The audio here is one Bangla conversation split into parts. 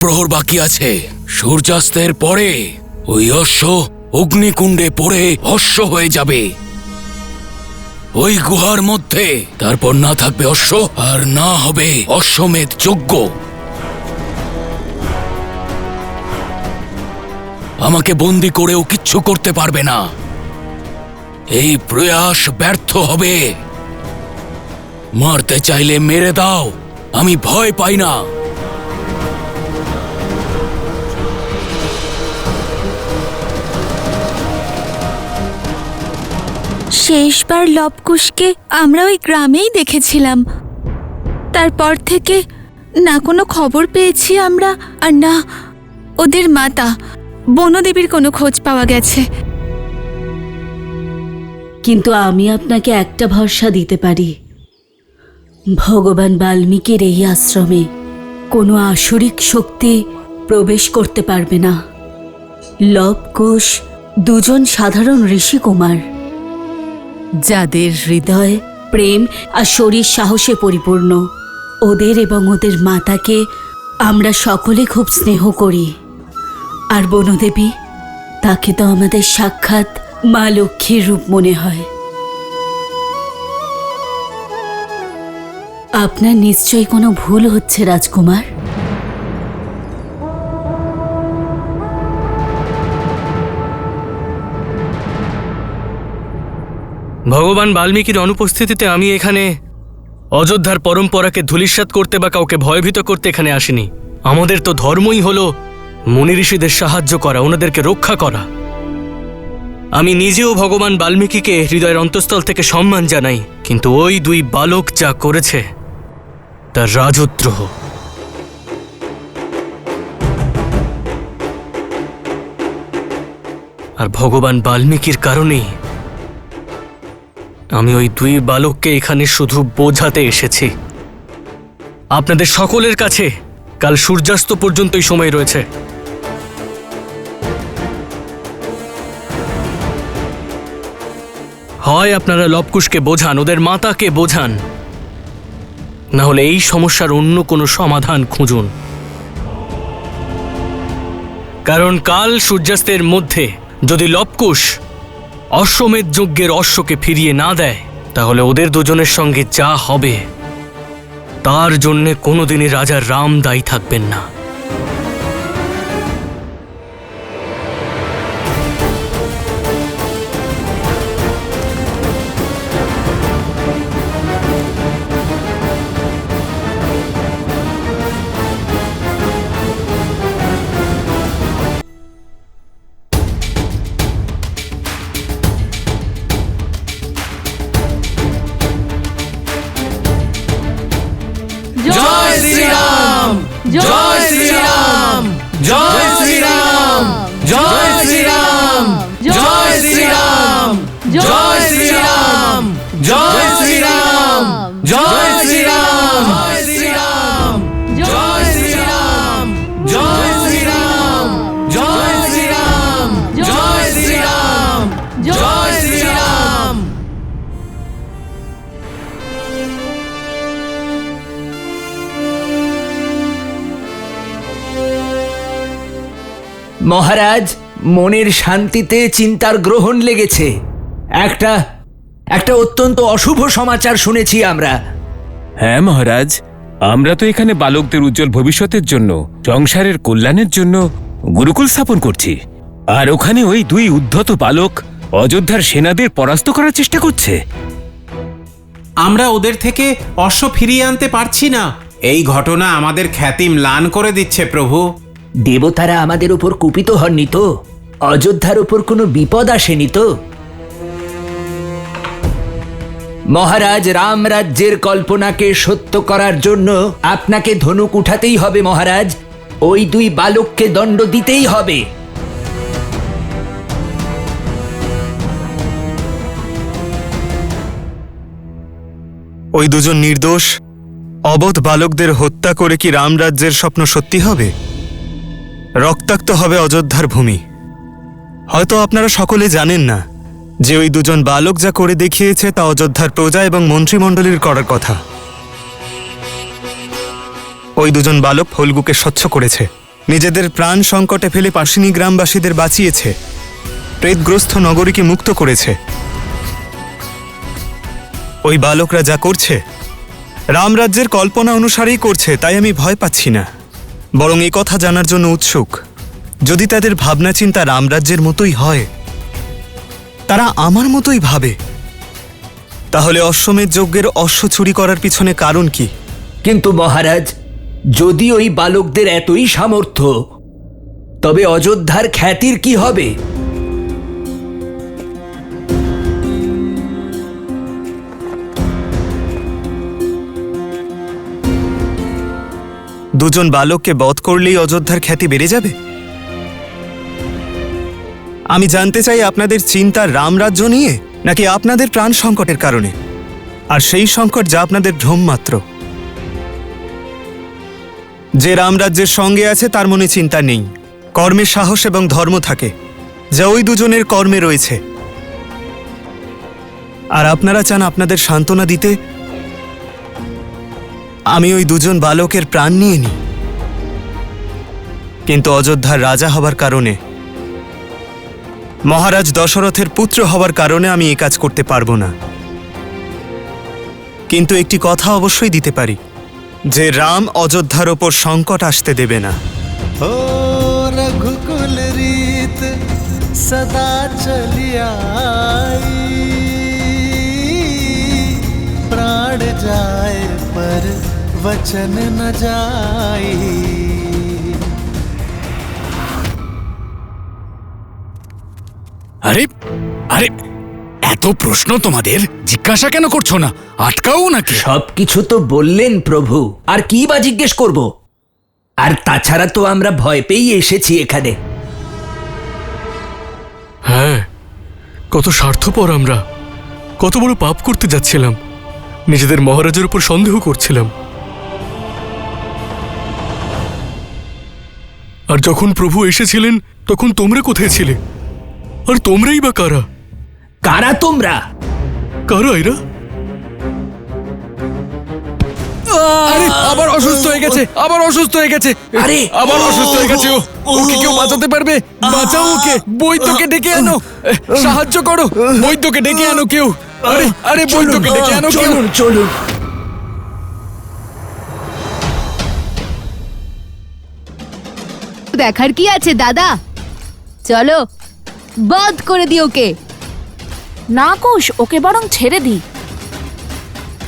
প্রহর বাকি আছে। সূর্যাস্তের পরে ওই অশ্ব অগ্নিকুণ্ডে পড়ে ভস্ম হয়ে যাবে ওই গুহার মধ্যে। তারপর না থাকবে অশ্ব, আর না হবে অশ্বমেধ যজ্ঞ। আমাকে বন্দি করেও কিচ্ছু করতে পারবে না। এই প্রয়াস ব্যর্থ হবে। মারতে চাইলে মেরে দাও, আমি ভয় পাই না। শেষবার লবকুশকে আমরা ওই গ্রামেই দেখেছিলাম। তারপর থেকে না কোনো খবর পেয়েছি আমরা, আর না ওদের মাতা বনদেবীর কোনো খোঁজ পাওয়া গেছে। কিন্তু আমি আপনাকে একটা ভরসা দিতে পারি, ভগবান বাল্মীকির এই আশ্রমে কোনো আসরিক শক্তি প্রবেশ করতে পারবে না। লবকুশ দুজন সাধারণ ঋষিকুমার, যাদের হৃদয় প্রেম আর শরীর সাহসে পরিপূর্ণ। ওদের এবং ওদের মাতাকে আমরা সকলে খুব স্নেহ করি। আর বনদেবী, তাকে তো আমাদের সাক্ষাৎ মা লক্ষ্মীর রূপ মনে হয়। আপনার নিশ্চয়ই কোনো ভুল হচ্ছে রাজকুমার। ভগবান বাল্মীকির অনুপস্থিতিতে আমি এখানে অযোধ্যার পরম্পরাকে ধূলিসাৎ করতে বা কাউকে ভয়ভীত করতে এখানে আসিনি। আমাদের তো ধর্মই হলো মুনি ঋষিদের সাহায্য করা, ওনাদেরকে রক্ষা করা। আমি নিজেও ভগবান বাল্মীকিকে হৃদয়ের অন্তঃস্থল থেকে সম্মান জানাই, কিন্তু ওই দুই বালক যা করেছে তার রাজদ্রোহ। আর ভগবান বাল্মীকির কারণেই আমি ওই দুই বালককে এখানে শুধু বোঝাতে এসেছি। আপনাদের সকলের কাছে কাল সূর্যাস্ত পর্যন্তই সময় রয়েছে। হয় আপনারা লবকুশকে বোঝান, ওদের মাতাকে বোঝান, না হলে এই সমস্যার অন্য কোনো সমাধান খুঁজুন। কারণ কাল সূর্যাস্তের মধ্যে যদি লবকুশ অশ্বমেধ যজ্ঞের অশ্বকে ফিরিয়ে না দেয়, তাহলে ওদের দুজনের সঙ্গে যা হবে তার জন্যে কোনোদিনই রাজা রাম দায়ী থাকবেন না। জয় শ্রীরাম, জয় শ্রীরাম, জয় শ্রীরাম, জয় শ্রীরাম, জয় শ্রীরাম, জয় শ্রীরাম, জয় শ্রীরাম, জয় শ্রীরাম, জয় শ্রীরাম, জয় শ্রীরাম, জয় শ্রীরাম, জয় শ্রীরাম, জয় শ্রীরাম। মহারাজ, মনের শান্তিতে চিন্তার গ্রহণ লেগেছে। একটা অত্যন্ত অশুভ সমাচার শুনেছি আমরা। হ্যাঁ মহারাজ, আমরা তো এখানে বালকদের উজ্জ্বল ভবিষ্যতের জন্য, সংসারের কল্যাণের জন্য গুরুকুল স্থাপন করছি। আর ওখানে ওই দুই উদ্ধত বালক অযোধ্যার সেনাদের পরাস্ত করার চেষ্টা করছে। আমরা ওদের থেকে অশ্ব ফিরিয়ে আনতে পারছি না। এই ঘটনা আমাদের খ্যাতি ম্লান করে দিচ্ছে প্রভু। দেবতারা আমাদের উপর কুপিত হননি তো? অযোধ্যার উপর কোনো বিপদ আসেনি তো? মহারাজ, রাম রাজ্যের কল্পনাকে সত্য করার জন্য আপনাকে ধনুক উঠাতেই হবে মহারাজ। ওই দুই বালককে দণ্ড দিতেই হবে। ওই দুজন নির্দোষ অবধ বালকদের হত্যা করে কি রামরাজ্যের স্বপ্ন সত্যি হবে? রক্তাক্ত হবে অযোধ্যার ভূমি। হয়তো আপনারা সকলে জানেন না যে ওই দুজন বালক যা করে দেখিয়েছে তা অযোধ্যার প্রজা এবং মন্ত্রিমণ্ডলীর করার কথা। ওই দুজন বালক ফল্গুকে স্বচ্ছ করেছে, নিজেদের প্রাণ সংকটে ফেলে পাশিনী গ্রামবাসীদের বাঁচিয়েছে, প্রেতগ্রস্ত নগরীকে মুক্ত করেছে। ওই বালকরা যা করছে রামরাজ্যের কল্পনা অনুসারেই করছে, তাই আমি ভয় পাচ্ছি না, বরং এই কথা জানার জন্য উৎসুক। যদি তাদের ভাবনা চিন্তা রামরাজ্যের মতোই হয়, তারা আমার মতোই ভাবে, তাহলে অশ্বমেধ যজ্ঞের অশ্ব চুরি করার পিছনে কারণ কি? কিন্তু মহারাজ, যদি ওই বালকদের এতই সামর্থ্য, তবে অযোধ্যার খ্যাতির কি হবে? দুজন বালককে বধ করলেই অযোধ্যার খ্যাতি বেড়ে যাবে? আমি জানতে চাই আপনাদের চিন্তা রামরাজ্য নিয়ে নাকি আপনাদের প্রাণ সংকটের কারণে, আর সেই সংকট যা আপনাদের ভ্রম মাত্র। যে রামরাজ্যের সঙ্গে আছে তার মনে চিন্তা নেই, কর্মে সাহস এবং ধর্ম থাকে, যা ওই দুজনের কর্মে রয়েছে। আর আপনারা চান আপনাদের সান্ত্বনা দিতে আমি ওই দুজন বালকের প্রাণ নিয়ে নিই। কিন্তু অযোধ্যার রাজা হবার কারণে, মহারাজ দশরথের পুত্র হবার কারণে আমি এই কাজ করতে পারবো না। কিন্তু একটি কথা অবশ্যই দিতে পারি, যে রাম অযোধ্যার ওপর সংকট আসতে দেবে না। हो रघुकुल रीत सदा चली आई, प्राण जाए पर वचन न जाई। আরে আরে, এত প্রশ্ন তোমাদের, জিজ্ঞাসা কেন করছো না? আটকাও নাকি? সবকিছু তো বললেন প্রভু, আর কি বা জিজ্ঞেস করব? আর তাছাড়া তো আমরা ভয় পেয়েই এসেছি এখানে। হ্যাঁ, কত স্বার্থপর আমরা, কত বড় পাপ করতে যাচ্ছিলাম, নিজেদের মহারাজের উপর সন্দেহ করছিলাম। আর যখন প্রভু এসেছিলেন তখন তোমরা কোথায় ছিলে? আর তোমরাই বা কারা? কারা তোমরা? কারা এরা? আরে আবার অসুস্থ হয়ে গেছে, আবার অসুস্থ হয়ে গেছে, আরে আবার অসুস্থ হয়ে গেছে। ওকে কেউ বাঁচাতে পারবে? বাঁচাও ওকে, বৈদ্যকে ডেকে আনো, সাহায্য করো, বৈদ্যকে ডেকে আনো কেউ। আরে আরে, বৈদ্যকে ডেকে আনো কেউ। চলুন চলুন। দেখার কি আছে দাদা, চলো বধ করে দিও ওকে। না কুশ, ওকে বরং ছেড়ে দিই।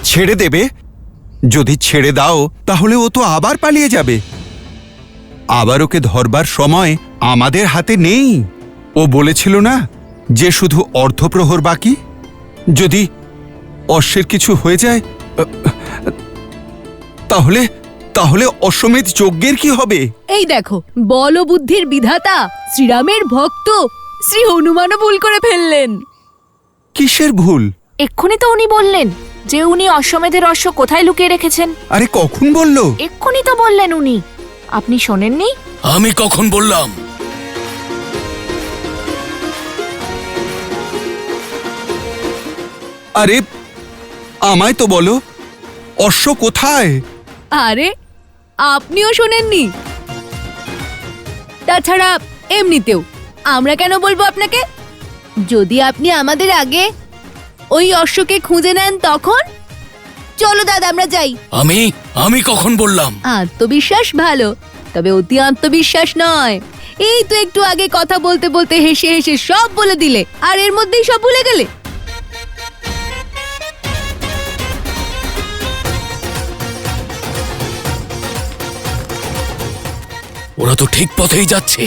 ছেড়ে দেবে? যদি ছেড়ে দাও তাহলে ও তো আবার পালিয়ে যাবে। আবার ওকে ধরবার সময় আমাদের হাতে নেই। ও বলেছিল না যে শুধু অর্ধপ্রহর বাকি, যদি অশ্বের কিছু হয়ে যায় তাহলে তাহলে অশ্বমেধ যজ্ঞের কি হবে? এই দেখো, বল বুদ্ধির বিধাতা শ্রীরামের ভক্ত শ্রী হনুমানও ভুল করে ফেললেন। কিসের ভুল? এক্ষুনি তো উনি বললেন যে উনি অশ্বমেধের অশ্ব কোথায় লুকিয়ে রেখেছেন। আরে কখন বললো? এক্ষুনি তো বললেন উনি, আপনি শোনেননি? আমি কখন বললাম? আরে আমায় তো বলো, অশ্ব কোথায়? আরে আপনিও শোনেননি? তাছাড়া এমনিতেও আমরা কেন বলবো আপনাকে? যদি আপনি আমাদের আগে ওই অশ্বকে খুঁজে নেন তখন? চলো দাদা আমরা যাই। আমি কখন বললাম? আত্মবিশ্বাস ভালো, তবে অতি আত্মবিশ্বাস নয়। এই তো একটু আগে কথা বলতে বলতে হেসে হেসে সব বলে দিলে, আর এর মধ্যেই সব ভুলে গেলে। ওরা তো ঠিক পথেই যাচ্ছে।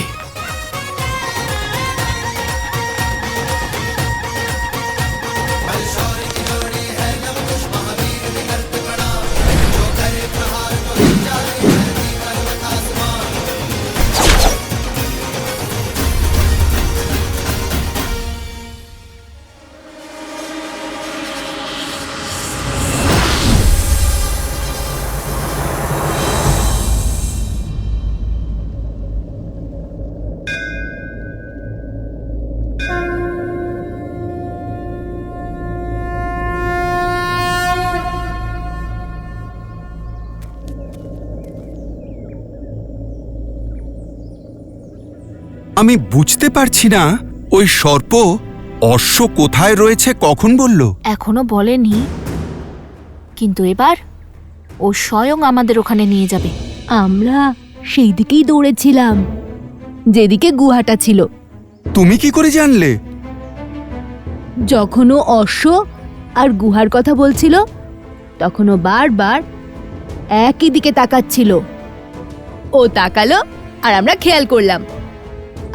আমি বুঝতে পারছি না ওই সর্প অশ্ব কোথায় রয়েছে কখন বলল? এখনো বলেনি, কিন্তু এবার ও স্বয়ং আমাদের ওখানে নিয়ে যাবে। আমরা সেই দিকেই দৌড়েছিলাম যেদিকে গুহাটা ছিল। তুমি কি করে জানলে? যখন ও অশ্ব আর গুহার কথা বলছিল তখন ও বারবার একই দিকে তাকাচ্ছিল। ও তাকালো আর আমরা খেয়াল করলাম,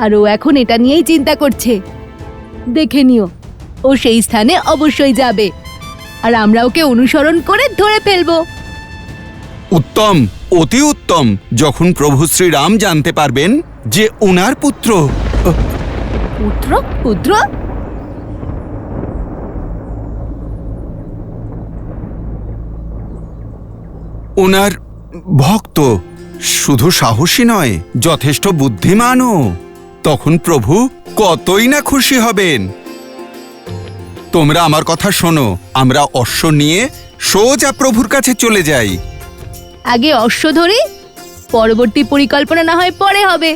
আর ও এখন এটা নিয়েই চিন্তা করছে। দেখে নিও, ও সেই স্থানে অবশ্যই যাবে আর আমরা ওকে অনুসরণ করে ধরে ফেলবো। উত্তম, অতি উত্তম। যখন প্রভু শ্রীরাম জানতে পারবেন যে ওনার পুত্র পুত্র পুত্র ওনার ভক্ত, শুধু সাহসী নয়, যথেষ্ট বুদ্ধিমানও, তখন প্রভু কতই না খুশি হবেন। তোমরা আমার কথা শোনো, আমরা অশ্ব নিয়ে সোজা প্রভুর কাছে চলে যাই। আগে অশ্ব ধরি, পরবর্তী পরিকল্পনা না হয় পরে হবে।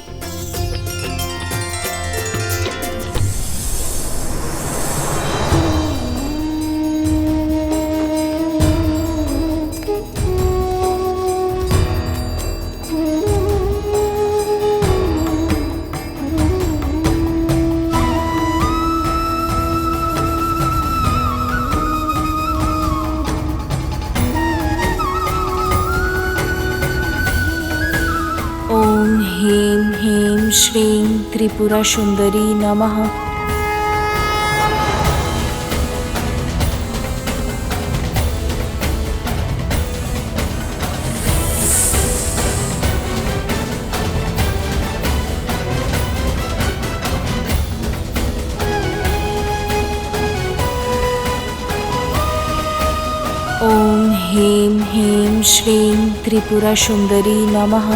ॐ ह्रीं ह्रीं श्रीं त्रिपुरासुन्दरी नमः। ॐ ह्रीं ह्रीं श्रीं त्रिपुरासुन्दरी नमः।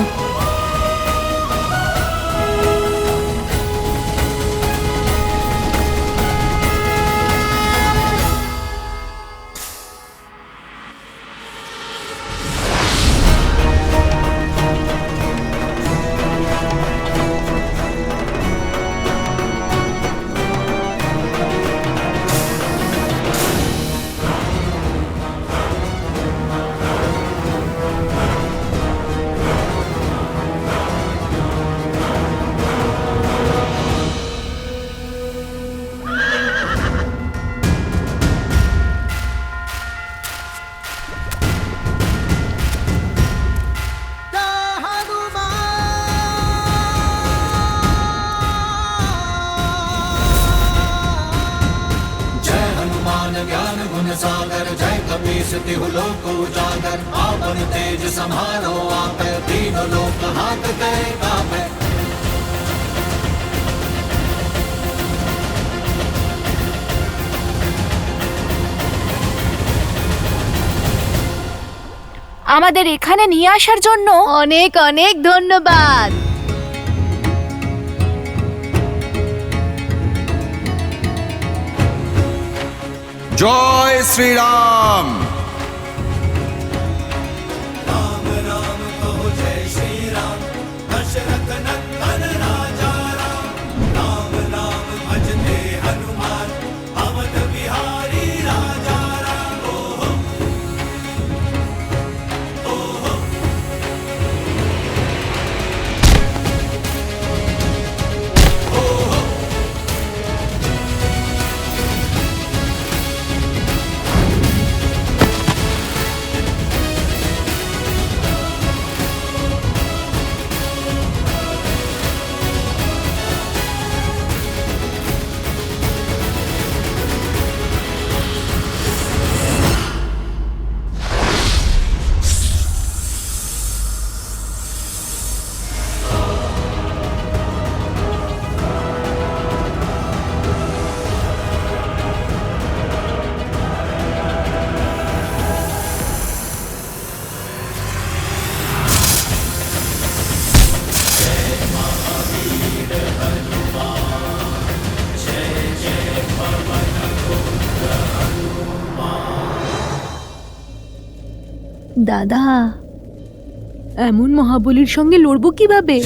আমাদের এখানে নিয়ে আসার জন্য অনেক অনেক ধন্যবাদ। জয় শ্রীরাম। দাদা, এমন মহাবলীর সঙ্গে লড়বো কিভাবে?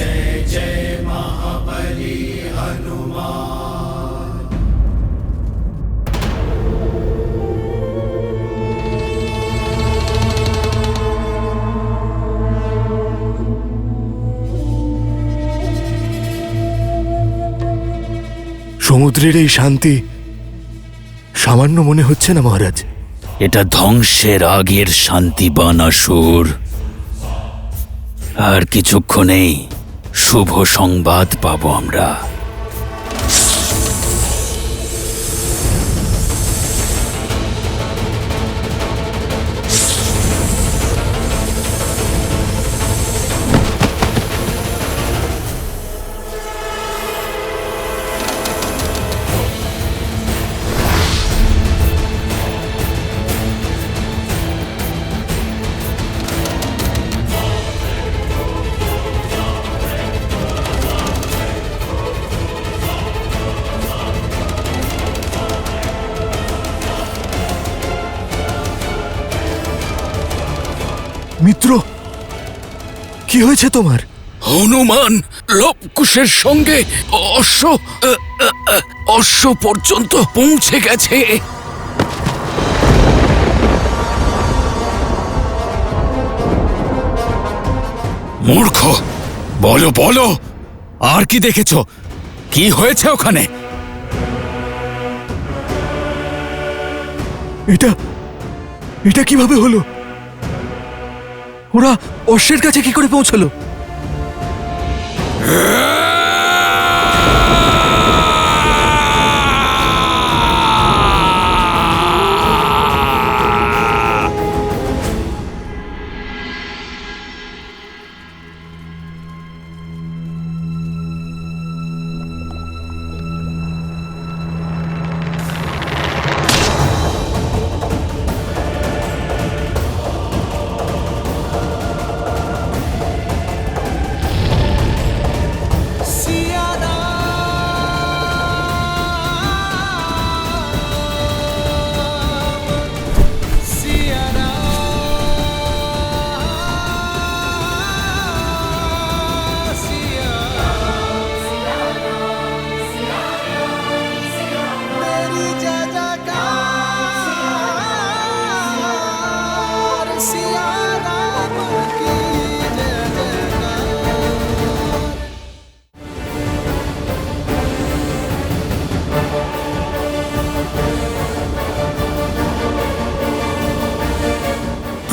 সমুদ্রের এই শান্তি সামান্য মনে হচ্ছে না মহারাজ। এটা ধ্বংসের আগের শান্তিবান আসুর। আর কিছুক্ষণেই শুভ সংবাদ পাবো আমরা। মিত্র, কি হয়েছে তোমার? হনুমান লবকুশের সঙ্গে অশ্ব পর্যন্ত পৌঁছে গেছে। মূর্খ, বলো বলো, আর কি দেখেছ? কি হয়েছে ওখানে? এটা কিভাবে হলো? ওরা অশ্বের কাছে কি করে পৌঁছলো?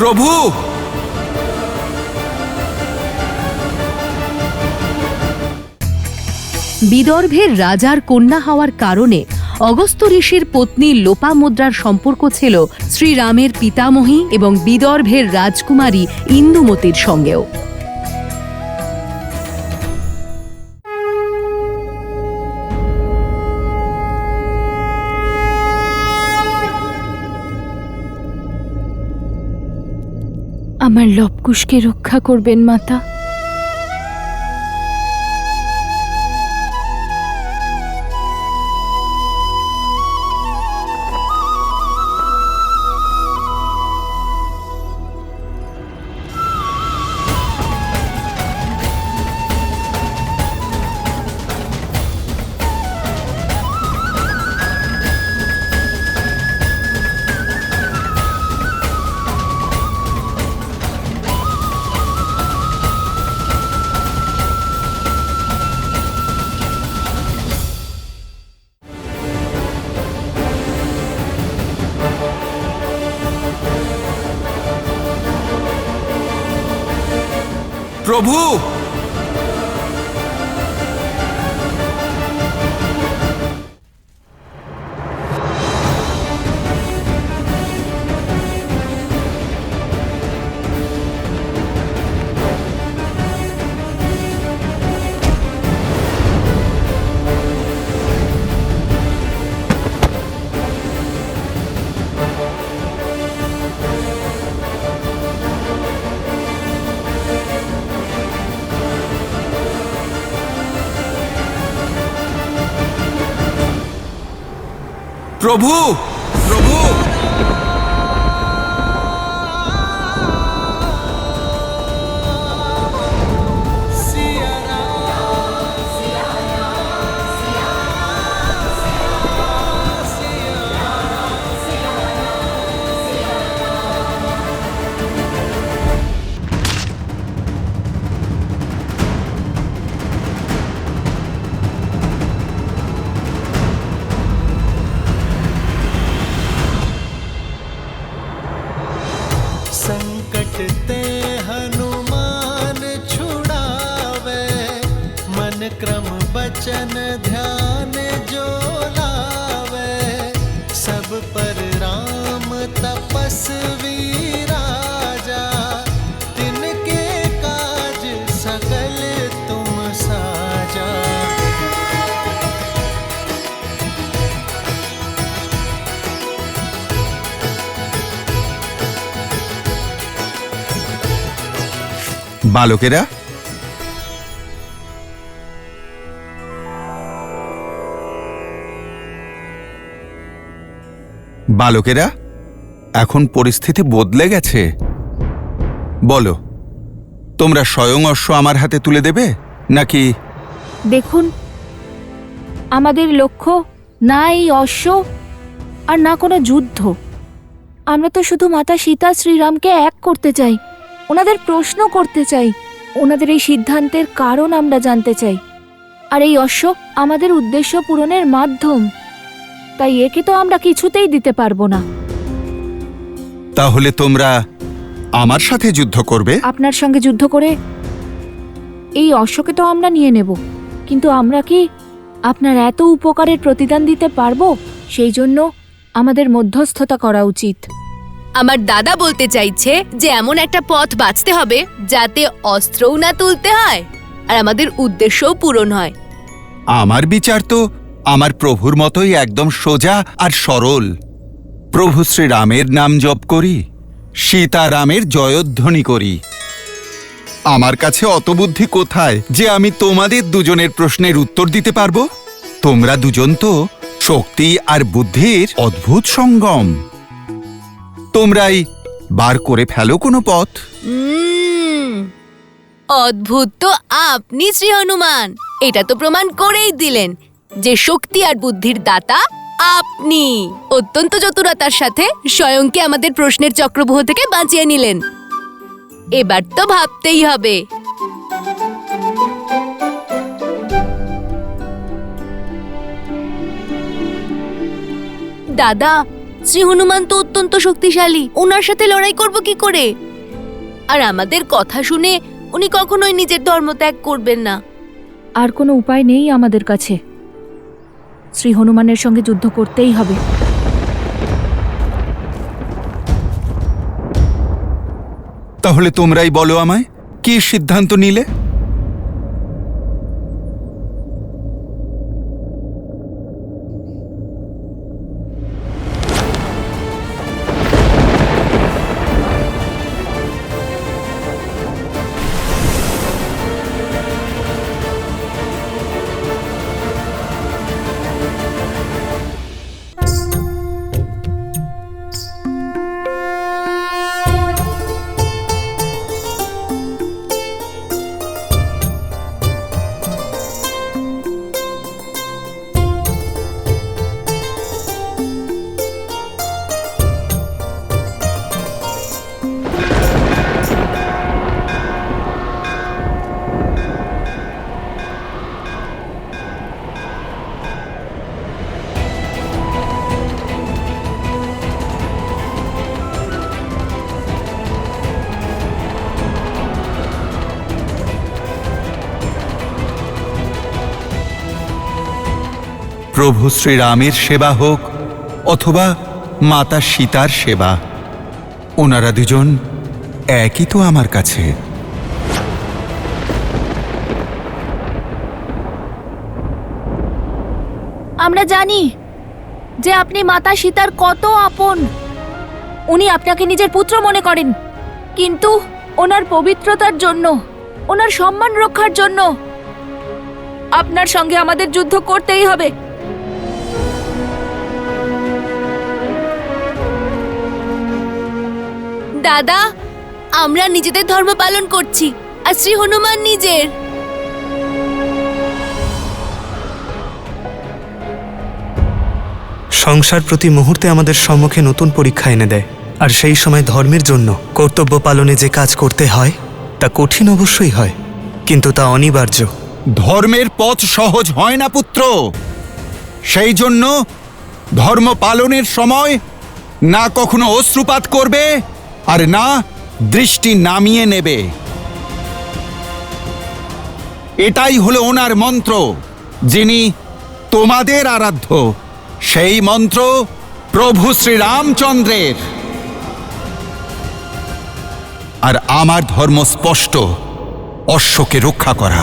প্রভু, বিদর্ভের রাজার কন্যা হওয়ার কারণে অগস্ত্য ঋষির পত্নী লোপামুদ্রার সম্পর্ক ছিল শ্রীরামের পিতামহী এবং বিদর্ভের রাজকুমারী ইন্দুমতির সঙ্গেও। আমার লবকুশকে রক্ষা করবেন মাতা। প্রভু, প্রভু, প্রভু, मन क्रम बचन ध्यान जो लावे, सब पर राम तपस्वी राजा, तिनके काज सकल तुम साजा। বালকেরা, বালকেরা, এখন পরিস্থিতি বদলে গেছে। বলো, তোমরা স্বয়ং অশ্ব আমার হাতে তুলে দেবে নাকি? দেখুন, আমাদের লক্ষ্য না এই অশ্ব আর না কোনো যুদ্ধ। আমরা তো শুধু মাতা সীতা শ্রীরামকে এক করতে চাই, ওনাদের প্রশ্ন করতে চাই, ওনাদের এই সিদ্ধান্তের কারণ আমরা জানতে চাই। আর এই অশ্ব আমাদের উদ্দেশ্য পূরণের মাধ্যম, তাই একে তো আমরা কিছুতেই দিতে পারবো না। তাহলে তোমরা আমার সাথে যুদ্ধ করবে? আপনার সঙ্গে যুদ্ধ করে এই অশ্বকে তো আমরা নিয়ে নেব, কিন্তু আমরা কি আপনার এত উপকারের প্রতিদান দিতে পারবো? সেই জন্য আমাদের মধ্যস্থতা করা উচিত। আমার দাদা বলতে চাইছে যে এমন একটা পথ বাছতে হবে যাতে অস্ত্রও না তুলতে হয় আর আমাদের উদ্দেশ্যও পূরণ হয়। আমার বিচার তো আমার প্রভুর মতোই একদম সোজা আর সরল। প্রভু শ্রীরামের নাম জপ করি, সীতারামের জয়ধ্বনি করি। আমার কাছে অত বুদ্ধি কোথায় যে আমি তোমাদের দুজনের প্রশ্নের উত্তর দিতে পারবো? তোমরা দুজন তো শক্তি আর বুদ্ধির অদ্ভুত সঙ্গম। তোমরাই বার করে ফেলো কোনো পথ। অদ্ভুত তো আপনি শ্রী হনুমান, এটা তো প্রমাণ করেই দিলেন যে শক্তি আর বুদ্ধির দাতা আপনি। অত্যন্ত চতুরতার সাথে স্বয়ংকে আমাদের প্রশ্নের চক্রব্যূহ থেকে বাঁচিয়ে নিলেন। এবার তো ভাবতেই হবে। দাদা, শ্রী হনুমান তো অত্যন্ত শক্তিশালী, ওনার সাথে লড়াই করব কি করে? আর আমাদের কথা শুনে উনি কখনোই নিজের ধর্ম ত্যাগ করবেন না। আর কোনো উপায় নেই আমাদের কাছে, শ্রী হনুমানের সঙ্গে যুদ্ধ করতেই হবে। তাহলে তোমরাই বলো আমায়, কি সিদ্ধান্ত নিলে? প্রভু শ্রীরামের সেবা হোক অথবা মাতা সীতার সেবা, ওনারা দুজন একই তো আমার কাছে। আমরা জানি যে আপনি মাতা সীতার কত আপন। উনি আপনাকে নিজের পুত্র মনে করেন, কিন্তু ওনার পবিত্রতার জন্য, ওনার সম্মান রক্ষার জন্য আপনার সঙ্গে আমাদের যুদ্ধ করতেই হবে। দাদা, আমরা নিজেদের ধর্ম পালন করছি আর শ্রী হনুমান নিজের। সংসার প্রতি মুহূর্তে আমাদের সম্মুখে নতুন পরীক্ষা এনে দেয়, আর সেই সময় ধর্মের জন্য কর্তব্য পালনে যে কাজ করতে হয় তা কঠিন অবশ্যই হয়, কিন্তু তা অনিবার্য। ধর্মের পথ সহজ হয় না পুত্র। সেই জন্য ধর্ম পালনের সময় না কখনো অশ্রুপাত করবে আর না দৃষ্টি নামিয়ে নেবে। এটাই হলো ওনার মন্ত্র, যিনি তোমাদের আরাধ্য। সেই মন্ত্র প্রভু শ্রীরামচন্দ্রের। আর আমার ধর্ম স্পষ্ট, অশ্বকে রক্ষা করা।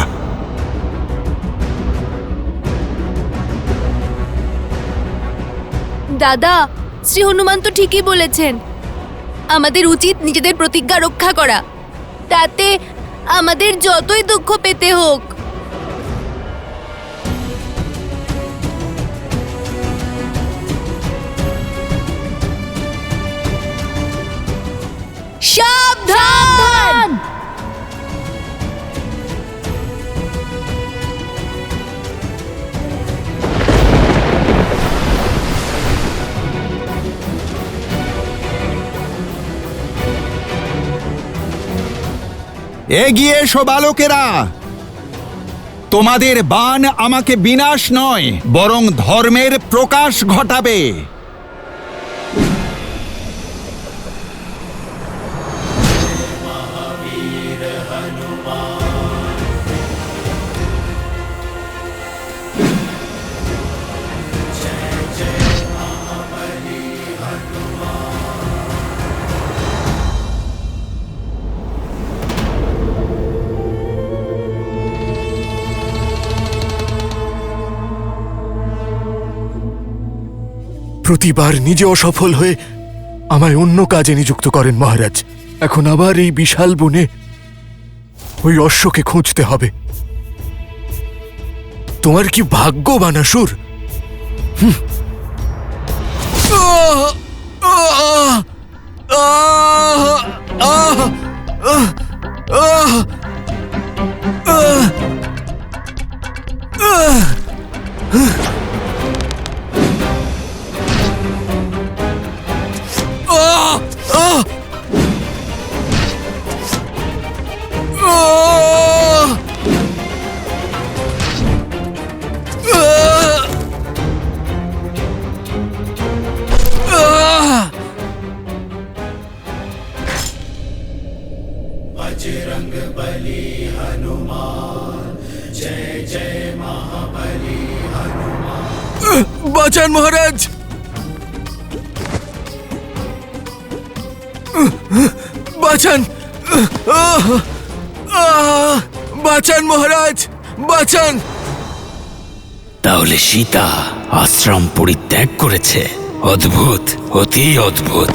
দাদা, শ্রী হনুমান তো ঠিকই বলেছেন, আমাদের উচিত নিজেদের প্রতিজ্ঞা রক্ষা করা, তাতে আমাদের যতই দুঃখ পেতে হোক। সাবধান! এগিয়ে এসো বালকেরা, তোমাদের বাণ আমাকে বিনাশ নয়, বরং ধর্মের প্রকাশ ঘটাবে। প্রতিবার নিজে অসফল হয়ে আমায় অন্য কাজে নিযুক্ত করেন মহারাজ। এখন আবার এই বিশাল বনে ওই অশ্বকে খুঁজতে হবে। তোমার কি ভাগ্য বানাসুর! বাঁচান মহারাজ! বাঁচান! বাঁচান মহারাজ, বাঁচান! তাহলে সীতা আশ্রম পরিত্যাগ করেছে? অদ্ভুত, অতি অদ্ভুত।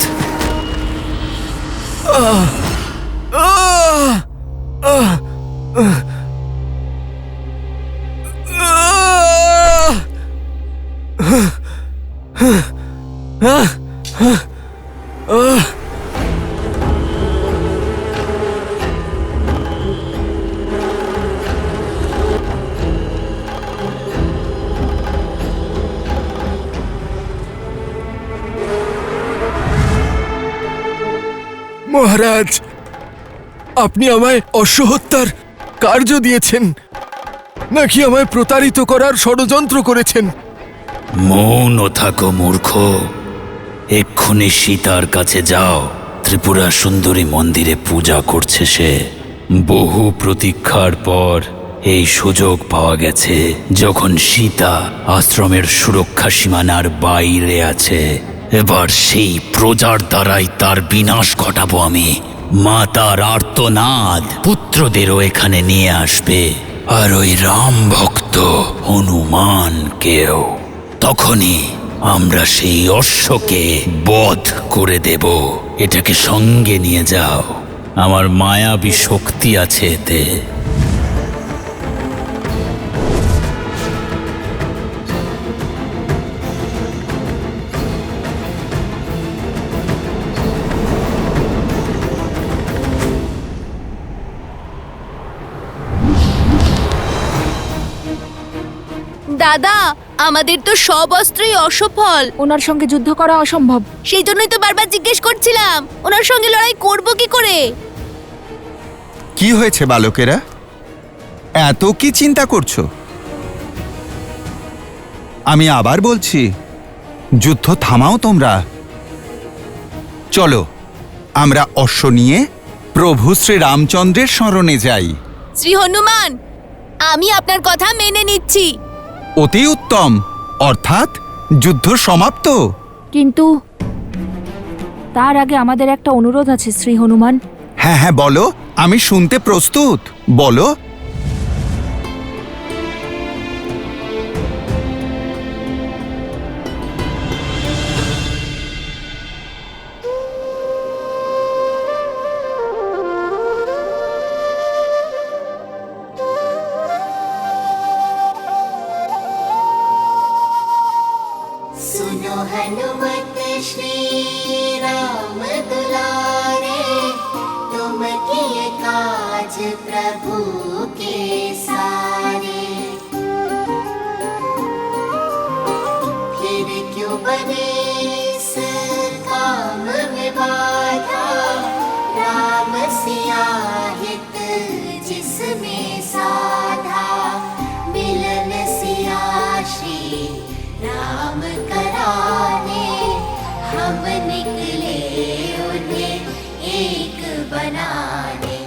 মহারাজ, আপনি আমায় অশ্বহত্যার কার্য দিয়েছেন, নাকি আমায় প্রতারিত করার ষড়যন্ত্র করেছেন? মৌন থাকো মূর্খ, এক্ষুনি সীতার কাছে যাও। ত্রিপুরা সুন্দরী মন্দিরে পূজা করছে সে। বহু প্রতীক্ষার পর এই সুযোগ পাওয়া গেছে, যখন সীতা আশ্রমের সুরক্ষা সীমানার বাইরে আছে। এবার সেই প্রজার দ্বারাই তার বিনাশ ঘটাবো আমি। মা তার আর্তনাদ পুত্রদেরও এখানে নিয়ে আসবে, আর ওই রাম ভক্ত হনুমানকেও। তখনই আমরা সেই অশ্বকে বধ করে দেব। এটাকে সঙ্গে নিয়ে যাও, আমার মায়াবী শক্তি আছে এতে। দাদা, আমাদের তো সব অস্ত্রই অসফল, ওনার সঙ্গে যুদ্ধ করা অসম্ভব। সেই জন্যই তো বারবার জিজ্ঞেস করছিলাম ওনার সঙ্গে লড়াই করব কি করে। কি হয়েছে বালকেরা, এত কি চিন্তা করছো? আমি আবার বলছি, যুদ্ধ থামাও তোমরা। চলো আমরা অশ্ব নিয়ে প্রভু শ্রী রামচন্দ্রের শরণে যাই। শ্রী হনুমান, আমি আপনার কথা মেনে নিচ্ছি। অতি উত্তম। অর্থাৎ যুদ্ধ সমাপ্ত। কিন্তু তার আগে আমাদের একটা অনুরোধ আছে শ্রী হনুমান। হ্যাঁ হ্যাঁ বলো, আমি শুনতে প্রস্তুত, বলো। सुनो हनुमत श्री राम दुलारे, तुम किए काज प्रभु के सारे। फिर क्यों बने इस काम में बाधा, राम सिया हित जिसमें साधा। मिलन सिया श्री राम कराने, हम निकले उन्हें एक बनाने।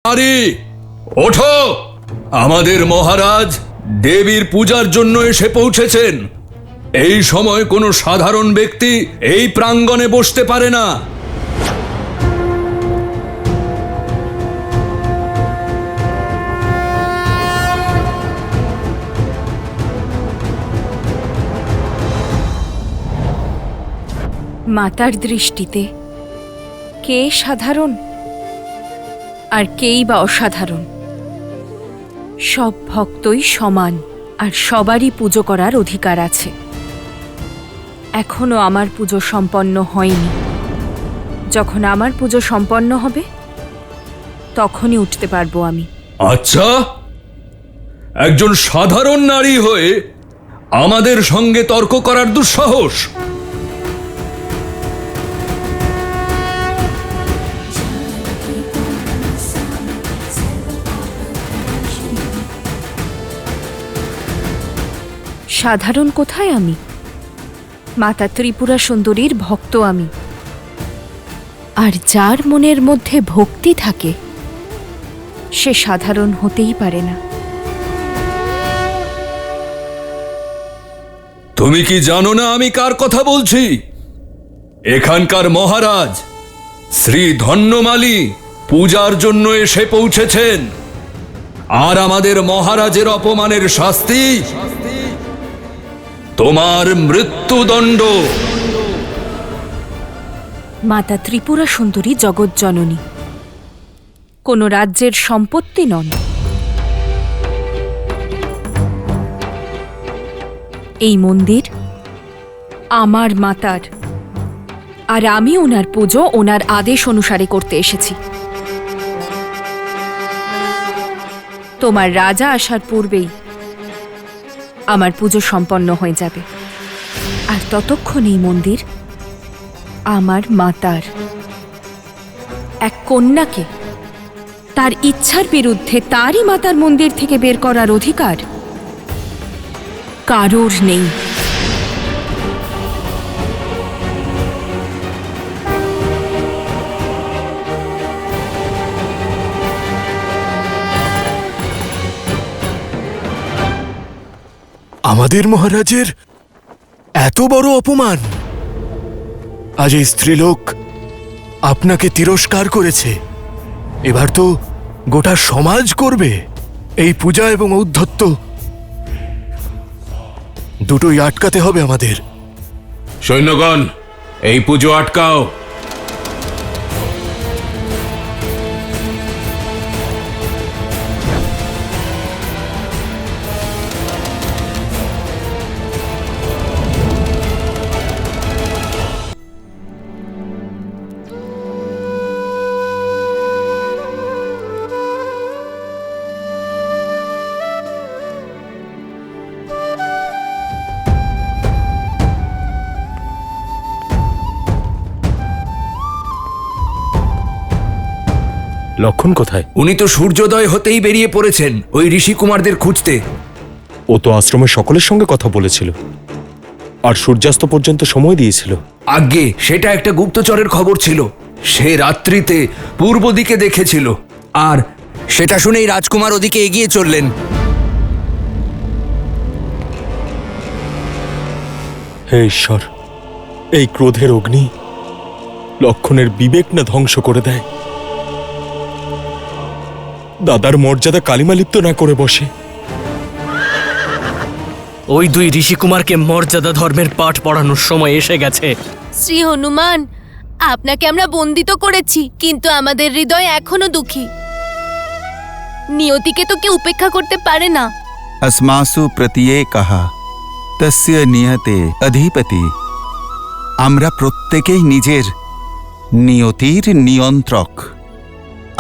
আরে ওঠো, আমাদের মহারাজ দেবীর পূজার জন্য এসে পৌঁছেছেন। এই সময় কোনো সাধারণ ব্যক্তি এই প্রাঙ্গণে বসতে পারে না। মাতার দৃষ্টিতে কে সাধারণ আর কেই বা অসাধারণ? সব ভক্তই সমান আর সবারই পুজো করার অধিকার আছে। এখনো আমার পুজো সম্পন্ন হয়নি। যখন আমার পুজো সম্পন্ন হবে তখনই উঠতে পারবো আমি। আচ্ছা, একজন সাধারণ নারী হয়ে আমাদের সঙ্গে তর্ক করার দুঃসাহস! সাধারণ কোথায় আমি? মাতা ত্রিপুরা সুন্দরীর ভক্ত আমি। আর যার মনের মধ্যে ভক্তি থাকে সে সাধারণ হতেই পারে না। তুমি কি জানো না আমি কার কথা বলছি? এখানকার মহারাজ শ্রী ধন্যমালী পূজার জন্য এসে পৌঁছেছেন। আর আমাদের মহারাজের অপমানের শাস্তি তোমার মৃত্যুদণ্ড। মাতা ত্রিপুরা সুন্দরী জগৎজননী, কোনো রাজ্যের সম্পত্তি নন। এই মন্দির আমার মাতার, আর আমি ওনার পুজো ওনার আদেশ অনুসারে করতে এসেছি। তোমার রাজা আসার পূর্বেই আমার পুজো সম্পন্ন হয়ে যাবে। আর ততক্ষণ এই মন্দির আমার মাতার। এক কন্যাকে তার ইচ্ছার বিরুদ্ধে তারই মাতার মন্দির থেকে বের করার অধিকার কারোর নেই। আমাদের মহারাজের এত বড় অপমান! আজ এই স্ত্রীলোক আপনাকে তিরস্কার করেছে, এবার তো গোটা সমাজ করবে। এই পূজা এবং ঔদ্ধত্য দুটোই আটকাতে হবে আমাদের। সৈন্যগণ, এই পুজো আটকাও। লক্ষণ কোথায়? উনি তো সূর্যোদয় হতেই বেরিয়ে পড়েছেন ওই ঋষি কুমারদের খুঁজতে। ও তো আশ্রমের সকলের সঙ্গে কথা বলেছিল আর সূর্যাস্ত পর্যন্ত সময় দিয়েছিল। আজ্ঞে, সেটা একটা গুপ্তচরের খবর ছিল। সে রাত্রিতে পূর্ব দিকে দেখেছিল, আর সেটা শুনেই রাজকুমার ওদিকে এগিয়ে চললেন। হে ঈশ্বর, এই ক্রোধের অগ্নি লক্ষণের বিবেক না ধ্বংস করে দেয়, দাদার মর্যাদা কালিমালিপ্ত না করে বসে। ওই দুই ঋষিকুমারকে মর্যাদা ধর্মের পাঠ পড়ানোর সময় এসে গেছে। শ্রী হনুমান, আপনাকে আমরা বন্দিত করেছি, কিন্তু আমাদের হৃদয় এখনো দুঃখী। নিয়তিকে তো কেউ উপেক্ষা করতে পারে না। अस्मासु प्रत्येकः तस्य नियते अधिपति। আমরা প্রত্যেকেই নিজের নিয়তির নিয়ন্ত্রক,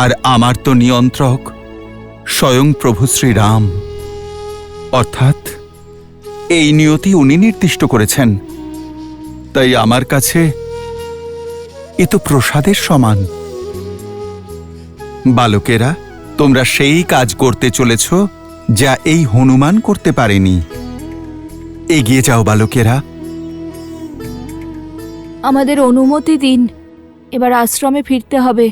আর আমার তো নিয়ন্ত্রক স্বয়ং প্রভু শ্রীরাম। অর্থাৎ এই নিয়তি উনি নির্দিষ্ট করেছেন, তাই আমার কাছে এ তো প্রসাদের সমান। বালকেরা, তোমরা সেই কাজ করতে চলেছ যা এই হনুমান করতে পারেনি। এগিয়ে যাও বালকেরা। আমাদের অনুমতি দিন, এবার আশ্রমে ফিরতে হবে।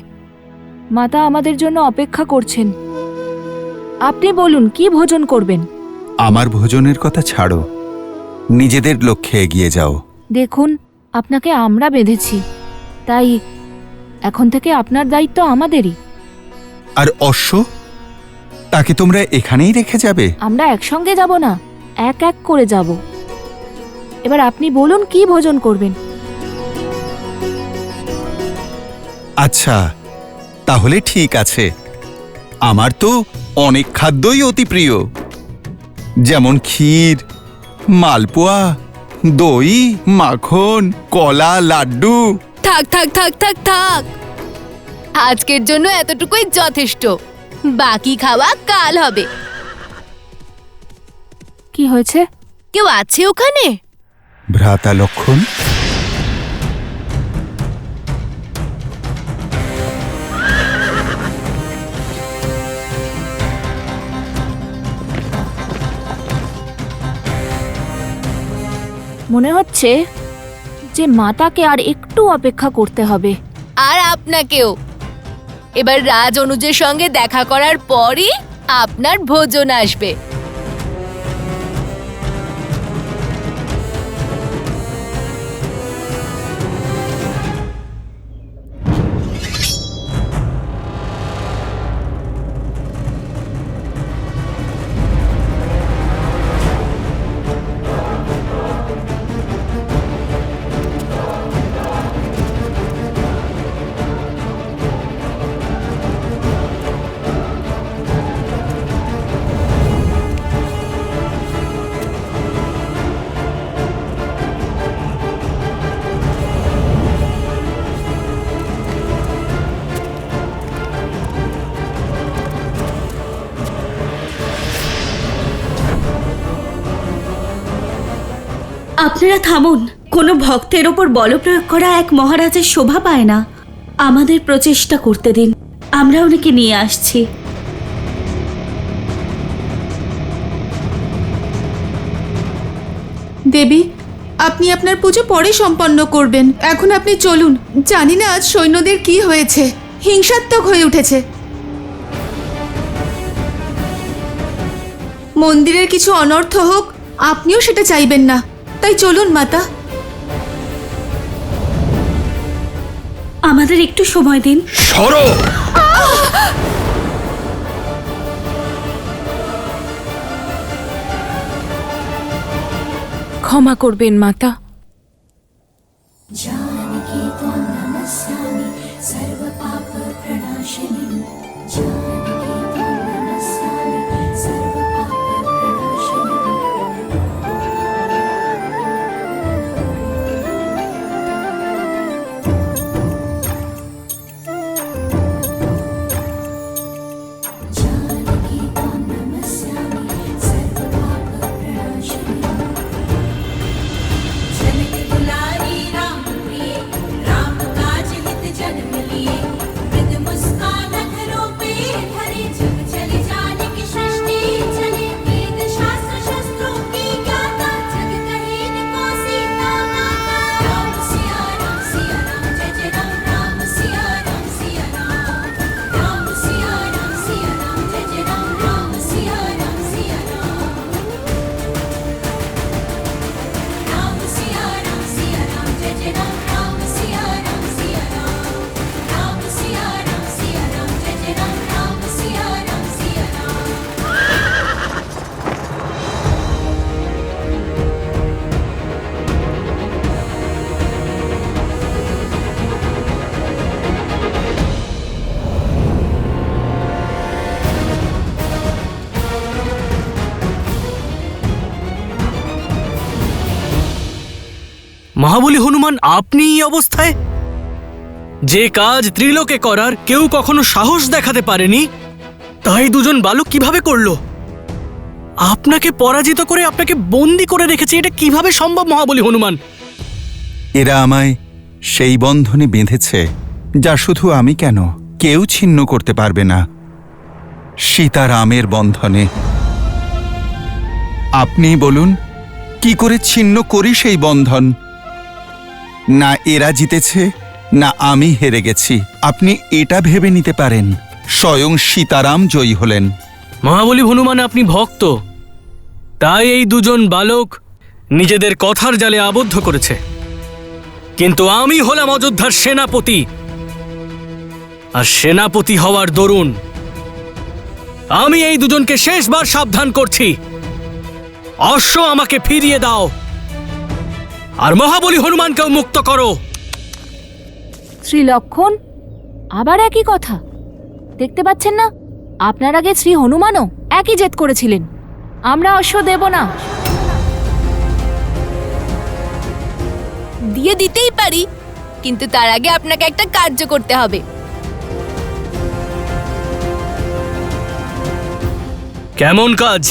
মাতা আমাদের জন্য অপেক্ষা করছেন। আপনি বলুন কি ভোজন করবেন? আমার ভোজনের কথা ছাড়ো, নিজেদের লক্ষ্যে এগিয়ে যাও। দেখুন, আপনাকে আমরা বেঁধেছি, তাই এখন থেকে আপনার দায়িত্ব আমাদেরই। আর অশ্ব, তাকে তোমরা এখানেই রেখে যাবে? আমরা একসঙ্গে যাব না, এক এক করে যাব। এবার আপনি বলুন কি ভোজন করবেন? আচ্ছা, তাহলে ঠিক আছে। আমার তো অনেক খাদ্যই অতি প্রিয়, যেমন ক্ষীর, মালপোয়া, দই, মাখন, কলা, লাড্ডু। থাক থাক থাক থাক থাক, আজকের জন্য এতটুকুই যথেষ্ট। বাকি খাওয়া কাল হবে। কি হয়েছে? কেউ আছে ওখানে? ভ্রাতা লক্ষণ। মনে হচ্ছে যে মাতাকে আর একটু অপেক্ষা করতে হবে। আর আপনাকেও। এবার রাজ অনুজের সঙ্গে দেখা করার পরই আপনার ভোজন আসবে। আপনারা থামুন। কোনো ভক্তের ওপর বলপ্রয়োগ করা এক মহারাজের শোভা পায় না। আমাদের প্রচেষ্টা করতে দিন, আমরা ওনাকে নিয়ে আসছি। দেবী, আপনি আপনার পুজো পরে সম্পন্ন করবেন। এখন আপনি চলুন। জানি না আজ সৈন্যদের কি হয়েছে, হিংসাত্মক হয়ে উঠেছে। মন্দিরের কিছু অনর্থ হোক, আপনিও সেটা চাইবেন না। তাই চলুন মাতা। আমাদের একটু সময় দিন। সরো! ক্ষমা করবেন মাতা। মহাবলী হনুমান, আপনি এই অবস্থায়? যে কাজ ত্রিলোকে করার কেউ কখনো সাহস দেখাতে পারেনি, তাই দুজন বালক কিভাবে করলো? আপনাকে পরাজিত করে আপনাকে বন্দি করে রেখেছে, এটা কিভাবে সম্ভব মহাবলী হনুমান? এরা আমায় সেই বন্ধনে বেঁধেছে যা শুধু আমি কেন, কেউ ছিন্ন করতে পারবে না। সীতারামের বন্ধনে। আপনি বলুন, কি করে ছিন্ন করি সেই বন্ধন? না এরা জিতেছে, না আমি হেরে গেছি, আপনি এটা ভেবে নিতে পারেন স্বয়ং সীতারাম জয়ী হলেন। মহাবলী হনুমান আপনি ভক্ত, তাই এই দুজন বালক নিজেদের কথার জালে আবদ্ধ করেছে। কিন্তু আমি হলাম অযোধ্যার সেনাপতি, আর সেনাপতি হওয়ার দরুন আমি এই দুজনকে শেষবার সাবধান করছি, অশ্ব আমাকে ফিরিয়ে দাও আর মহাবলী হনুমানকেও মুক্ত করো। শ্রী লক্ষণ, আবার একই কথা। দেখতে পাচ্ছেন না, আপনার আগে শ্রী হনুমানও একই জেদ করেছিলেন, আমরা অশ্ব দেব না। দিয়ে দিতেই পারি, কিন্তু তার আগে আপনাকে একটা কার্য করতে হবে। কেমন কাজ?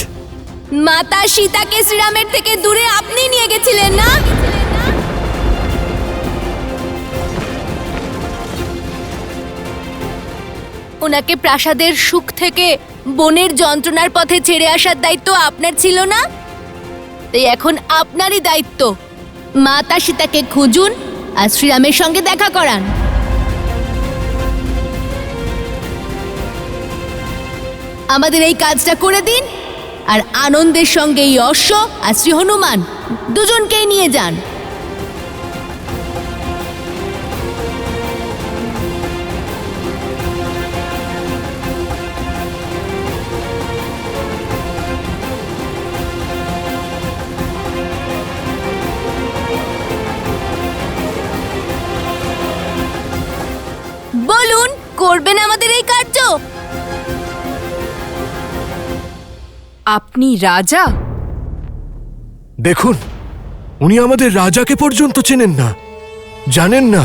মাতা সীতাকে শ্রীরামের থেকে দূরে আপনি নিয়ে গেছিলেন না? ওনাকে প্রাসাদের সুখ থেকে বনের যন্ত্রণার পথে ছেড়ে আসার দায়িত্ব আপনার ছিল না? তাই এখন আপনারই দায়িত্ব মাতা সীতাকে খুঁজুন আর শ্রীরামের সঙ্গে দেখা করান। আমাদের এই কাজটা করে দিন, আর আনন্দের সঙ্গে এই অশ্ব আর শ্রী হনুমান দুজনকেই নিয়ে যান। বলুন, করবেন আমাদের এই কার্য? আপনি রাজা? দেখুন, উনি আমাদের রাজাকে পর্যন্ত চেনেন না, জানেন না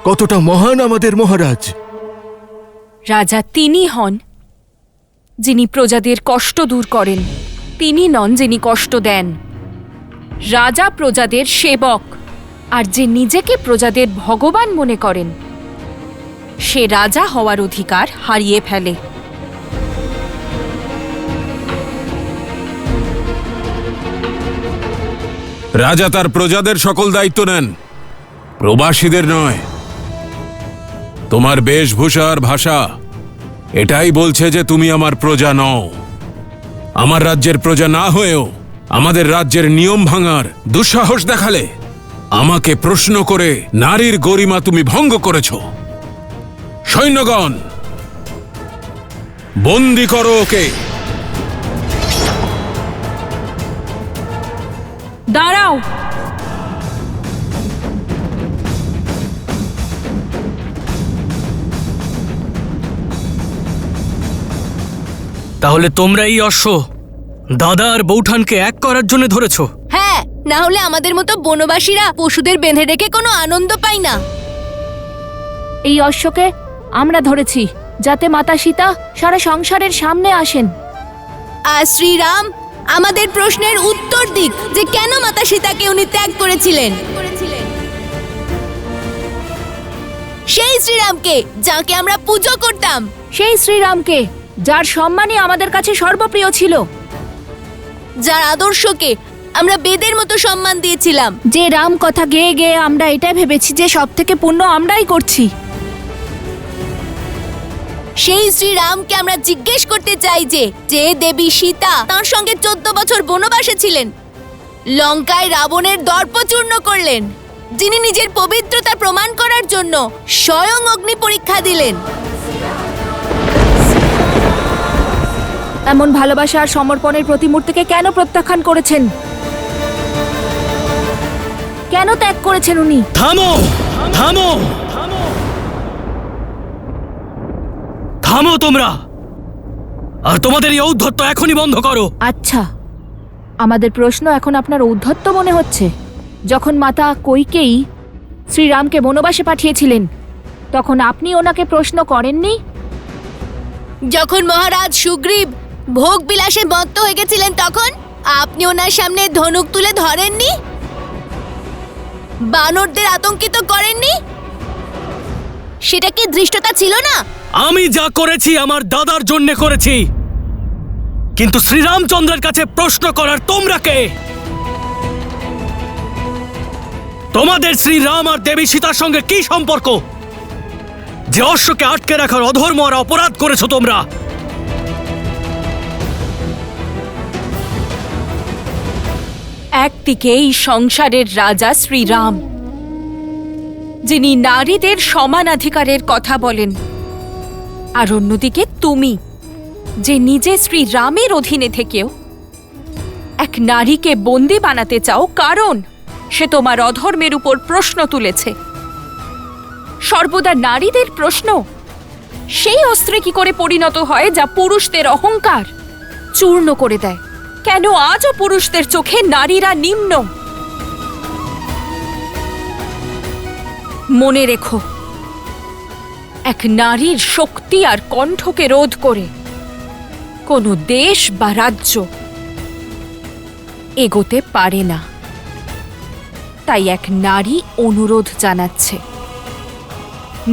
কতটা মহান আমাদের মহারাজ। রাজা তিনি হন যিনি প্রজাদের কষ্ট দূর করেন, তিনি নন যিনি কষ্ট দেন। রাজা প্রজাদের সেবক, আর যে নিজেকে প্রজাদের ভগবান মনে করেন সে রাজা হওয়ার অধিকার হারিয়ে ফেলে। রাজা তার প্রজাদের সকল দায়িত্ব নেন, প্রবাসীদের নয়। তোমার বেশভূষা আর ভাষা এটাই বলছে যে তুমি আমার প্রজা নও। আমার রাজ্যের প্রজা না হয়েও আমাদের রাজ্যের নিয়ম ভাঙার দুঃসাহস দেখালে, আমাকে প্রশ্ন করে নারীর গরিমা তুমি ভঙ্গ করেছ। সৈন্যগণ, বন্দী করো ওকে। দাঁড়াও! তাহলে তোমরা এই অশ্ব দাদা আর বৌঠানকে এক করার জন্য ধরেছ? হ্যাঁ, না হলে আমাদের মতো বনবাসীরা পশুদের বেঁধে রেখে কোনো আনন্দ পাই না। এই অশ্বকে আমরা ধরেছি যাতে মাতা সীতা সারা সংসারের সামনে আসেন। আর শ্রীরাম আমাদের প্রশ্নের উত্তর দিক যে কেন মাতা সীতাকে উনি ত্যাগ করেছিলেন। সেই শ্রীরামকে যাকে আমরা পুজো করতাম, সেই শ্রীরামকে যার সম্মানই আমাদের কাছে সর্বপ্রিয় ছিল, যার আদর্শকে আমরা বেদের মতো সম্মান দিয়েছিলাম, যে রাম কথা গেয়ে গেয়ে আমরা এটা ভেবেছি যে সব থেকে পুণ্য আমরাই করছি। সেই শ্রীরামকে আমরা জিজ্ঞেস করতে চাই যে দেবী সীতা তার সঙ্গে 14 বছর বনবাসে ছিলেন, লঙ্কায় রাবণের দর্পচূর্ণ করলেন, যিনি নিজের পবিত্রতা প্রমাণ করার জন্য স্বয়ং অগ্নি পরীক্ষা দিলেন। এমন ভালোবাসা আর সমর্পণের প্রতিমূর্তিকে কেন প্রত্যাখ্যান করেছেন? কেন ত্যাগ করেছেন উনি? থামো, থামো, থামো তোমরা, আর তোমাদের এই ঔদ্ধত্য এখনই বন্ধ করো। আচ্ছা, আমাদের প্রশ্ন এখন আপনার ঔদ্ধত্য মনে হচ্ছে? যখন মাতা কৈকেয়ী শ্রীরামকে বনবাসে পাঠিয়েছিলেন তখন আপনি ওনাকে প্রশ্ন করেননি? যখন মহারাজ সুগ্রীব ভোগ বিলাসে মত্ত হয়ে গেছিলেন তখন আপনি ওনার সামনে ধনুক তুলে ধরেননি? বানরদের আতঙ্কিত করেননি? সেটা কি ধৃষ্টতা ছিল না? আমি যা করেছি আমার দাদার জন্য করেছি, কিন্তু শ্রীরামচন্দ্রের কাছে প্রশ্ন করার তোমরা কে? তোমাদের শ্রীরাম আর দেবী সীতার সঙ্গে কি সম্পর্ক যে অশ্বকে আটকে রাখার অধর্ম আর অপরাধ করেছো তোমরা? একদিকে এই সংসারের রাজা শ্রীরাম, যিনি নারীদের সমানাধিকারের কথা বলেন, আর অন্যদিকে তুমি, যে নিজে শ্রীরামের অধীনে থেকেও এক নারীকে বন্দি বানাতে চাও, কারণ সে তোমার অধর্মের উপর প্রশ্ন তুলেছে। সর্বদা নারীদের প্রশ্ন সেই অস্ত্রে কি করে পরিণত হয় যা পুরুষদের অহংকার চূর্ণ করে দেয়? কেন আজও পুরুষদের চোখে নারীরা নিম্ন? মনে রেখো, এক নারীর শক্তি আর কণ্ঠকে রোধ করে কোনো দেশ বা রাজ্য এগোতে পারে না। তাই এক নারী অনুরোধ জানাচ্ছে,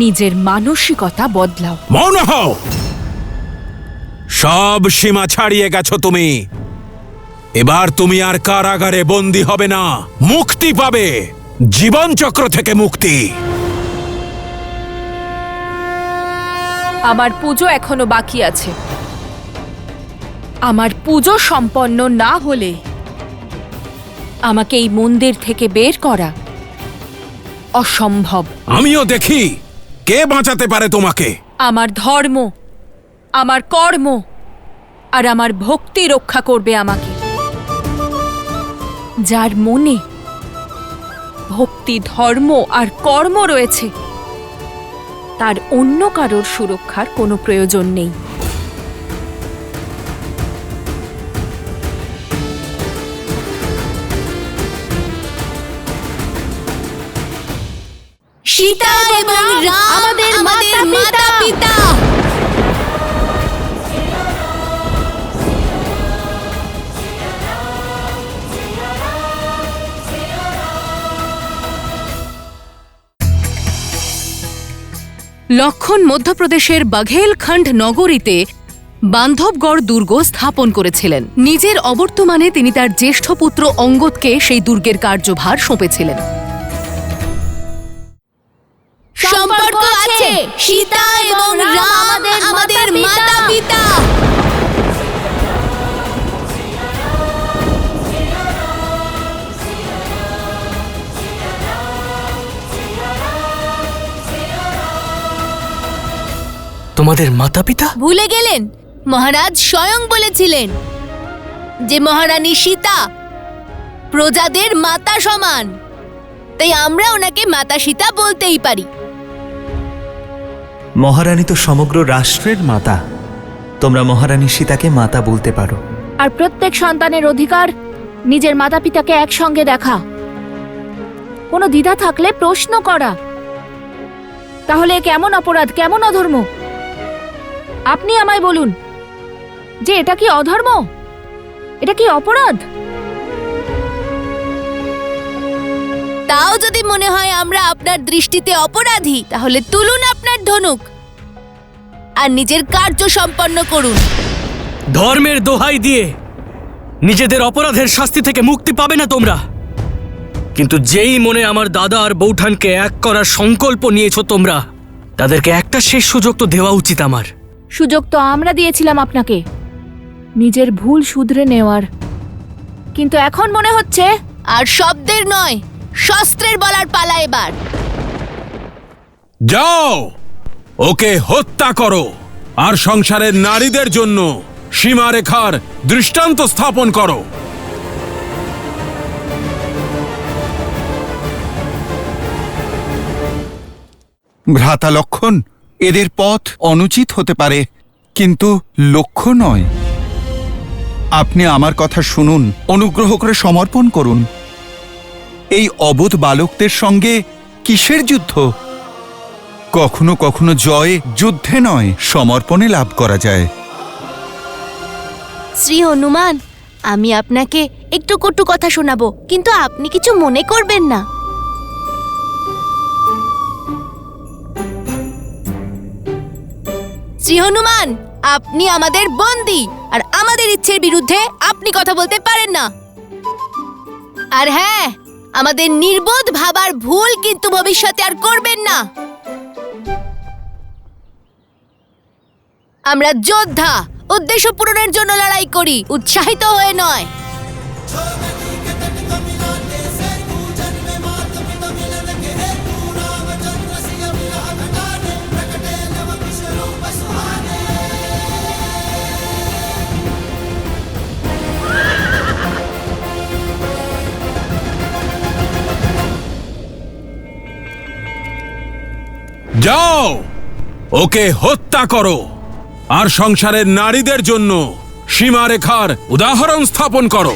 নিজের মানসিকতা বদলাও। মৌন হও! সব সীমা ছাড়িয়ে গেছো তুমি। এবার তুমি আর কারাগারে বন্দী হবে না, মুক্তি পাবে, জীবন চক্র থেকে মুক্তি। আমার পুজো এখনো বাকি আছে। আমার পুজো সম্পন্ন না হলে আমাকে এই মন্দির থেকে বের করা অসম্ভব। আমিও দেখি কে বাঁচাতে পারে তোমাকে। আমার ধর্ম, আমার কর্ম আর আমার ভক্তি রক্ষা করবে আমাকে। যার মনে ভক্তি, ধর্ম আর কর্ম রয়েছে, তার অন্য কারোর সুরক্ষার কোনো প্রয়োজন নেই। সীতা এবং রাম আমাদের মাতা পিতা। লক্ষণ মধ্যপ্রদেশের বাঘেলখণ্ড নগরীতে বান্ধবগড় দুর্গ স্থাপন করেছিলেন। নিজের অবর্তমানে তিনি তার জ্যেষ্ঠ পুত্র অঙ্গদকে সেই দুর্গের কার্যভার সঁপেছিলেন। সম্পর্ক আছে, সীতা এবং রাম আমাদের মাতা পিতা। তোমাদের মাতা পিতা? ভুলে গেলেন? মহারাজ স্বয়ং বলেছিলেন যে মহারানী সীতা প্রজাদের মাতা সমান, তাই আমরা ওনাকে মাতা সীতা বলতেই পারি। মহারানী তো সমগ্র রাষ্ট্রের মাতা, তোমরা মহারানী সীতাকে মাতা বলতে পারো। আর প্রত্যেক সন্তানের অধিকার নিজের মাতা পিতাকে একসঙ্গে দেখা, কোনো দ্বিধা থাকলে প্রশ্ন করা। তাহলে কেমন অপরাধ, কেমন অধর্ম? আপনি আমায় বলুন যে এটা কি অধর্ম, এটা কি অপরাধ? তাও যদি মনে হয় আমরা আপনার দৃষ্টিতে অপরাধী, তাহলে তুলুন আপনার ধনুক আর নিজের কার্য সম্পন্ন করুন। ধর্মের দোহাই দিয়ে নিজেদের অপরাধের শাস্তি থেকে মুক্তি পাবে না তোমরা। কিন্তু যেই মনে আমার দাদা আর বৌঠানকে এক করার সংকল্প নিয়েছো তোমরা, তাদেরকে একটা শেষ সুযোগ তো দেওয়া উচিত আমার। সুযোগ তো আমরা দিয়েছিলাম আপনাকে নিজের ভুল শুধরে নেওয়ার, কিন্তু এখন মনে হচ্ছে আর শব্দের নয়, শস্ত্রের বলার পালা এবার। যাও, ওকে হত্যা করো আর সংসারের নারীদের জন্য সীমারেখার দৃষ্টান্ত স্থাপন করো। ভ্রাতা লক্ষণ, এদের পথ অনুচিত হতে পারে, কিন্তু লক্ষ্য নয়। আপনি আমার কথা শুনুন, অনুগ্রহ করে সমর্পণ করুন। এই অবোধ বালকদের সঙ্গে কিসের যুদ্ধ? কখনো কখনো জয় যুদ্ধে নয়, সমর্পণে লাভ করা যায়। শ্রী হনুমান, আমি আপনাকে একটু কটু কথা শোনাবো, কিন্তু আপনি কিছু মনে করবেন না। শ্রী হনুমান, আপনি আমাদের বন্দী, আর আমাদের ইচ্ছের বিরুদ্ধে আপনি কথা বলতে পারেন না। আর হ্যাঁ, আমাদের নির্বোধ ভাবার ভুল কিন্তু ভবিষ্যতে আর করবেন না। আমরা যোদ্ধা, উদ্দেশ্য পূরণের জন্য লড়াই করি, উৎসাহিত হয়ে নয়। যাও, ওকে হত্যা করো আর সংসারের নারীদের জন্য সীমারেখার উদাহরণ স্থাপন করো।